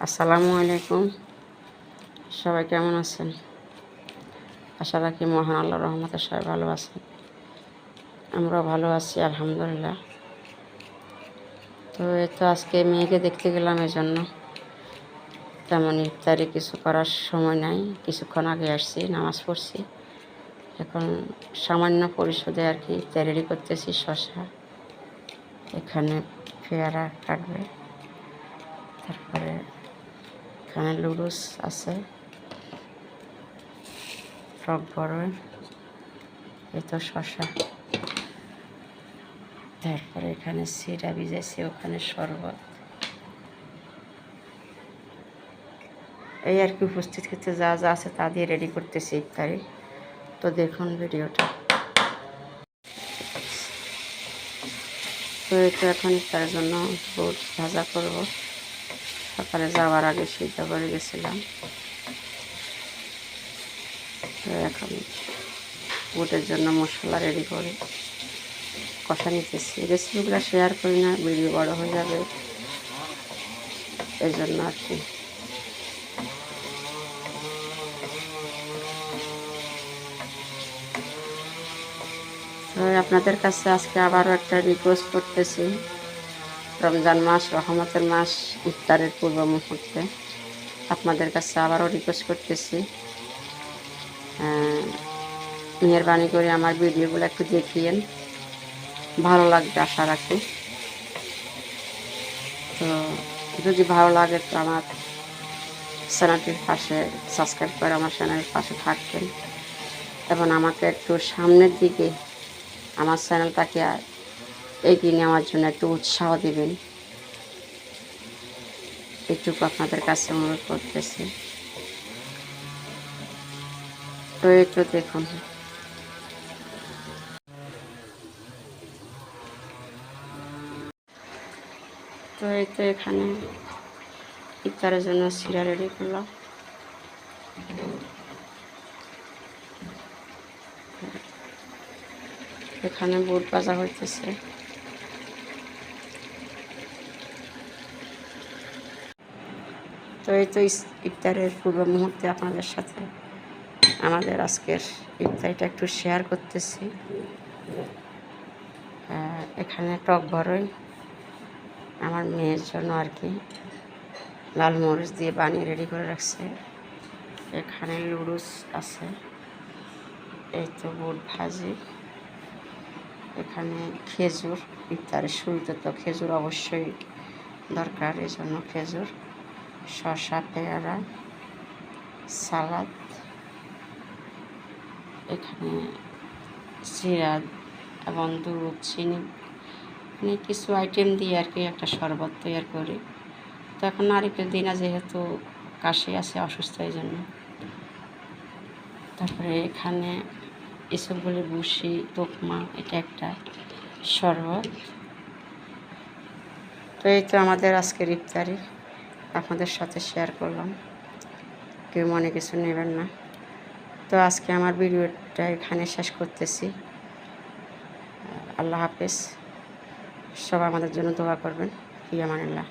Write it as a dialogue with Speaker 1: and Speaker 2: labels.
Speaker 1: আসসালামু আলাইকুম। সবাই কেমন আছেন? আশা রাখি মহান আল্লাহর রহমতে সবাই ভালো আছেন। আমরাও ভালো আছি আলহামদুলিল্লাহ। তো এই তো আজকে মেয়েকে দেখতে গেলাম, এজন্য তেমন ইফতারি কিছু করার সময় নাই। কিছুক্ষণ আগে আসছি, নামাজ পড়ছি। এখন সামান্য পরিশোধে আর কি ইফতারি করতেছি। শসা, এখানে পেয়ারা কাটবে, তারপরে এখানে লুডুস আছে, টক বড়ই, এই তো শসা, তারপরে এখানে সিরা ভিজেছি, ওখানে শরবত, এই আর কি উপস্থিত ক্ষেত্রে যা যা আছে তা দিয়ে রেডি করতেছি ইফতারি। তো দেখুন ভিডিওটা। তো এই তো এখন ইফতারের জন্য বুট ভাজা করব। সকালে যাওয়ার আগে সিদ্ধ করে গেছিলাম। তো এখন বুটের জন্য মশলা রেডি করে কষা নিতেছি। রেসিপিগুলো শেয়ার করি না, ভিডিও বড় হয়ে যাবে, এই জন্য আর কি। তো আপনাদের কাছে আজকে আবারও একটা রিকোয়েস্ট করতেছি। রমজান মাস, রহমতের মাস, ইফতারের পূর্ব মুহূর্তে আপনাদের কাছে আবারও রিকোয়েস্ট করতেছি, মেহরবানি করে আমার ভিডিওগুলো একটু দেখিয়েন, ভালো লাগবে আশা রাখি। তো যদি ভালো লাগে তো আমার চ্যানেলটির পাশে সাবস্ক্রাইব করে আমার চ্যানেলের পাশে থাকবেন এবং আমাকে একটু সামনের দিকে আমার চ্যানেলটাকে এগিয়ে নেওয়ার জন্য একটু উৎসাহ দেবেন, এইটুকু আপনাদের কাছে অনুরোধ করতেছি। তো একটু দেখুন। তো এই তো এখানে ইফতারের জন্য সিরা রেডি করলাম। এখানে বুট ভাজা হইতেছে। তো এই তো ইফতারের পূর্ব মুহূর্তে আপনাদের সাথে আমাদের আজকের ইফতারিটা একটু শেয়ার করতেছি। এখানে টক বড়ই আমার মেয়ের জন্য আর কি লাল মরিচ দিয়ে বানিয়ে রেডি করে রাখছে। এখানে লুডুস আছে, এই তো বুট ভাজি, এখানে খেজুর, ইফতারের শুরুতে তো খেজুর অবশ্যই দরকার, এই জন্য খেজুর, শসা, পেয়ারা, সালাদ, এখানে জিরা এবং দুধ, চিনি, মানে কিছু আইটেম দিয়ে আর কি একটা শরবত তৈরি করি। তো এখন নারিকেল দিনা, যেহেতু কাশি আছে, অসুস্থ, এই জন্য। তারপরে এখানে এসবগুলি বুসি, তোকমা, এটা একটা শরবত। তো এই তো আমাদের আজকের ইফতারি আপনাদের সাথে শেয়ার করলাম, কেউ মনে কিছু নেবেন না। তো আজকে আমার ভিডিওটা এখানে শেষ করতেছি। আল্লাহ হাফেজ। সবাই আমাদের জন্য দোয়া করবেন। ফি আমানিল্লাহ।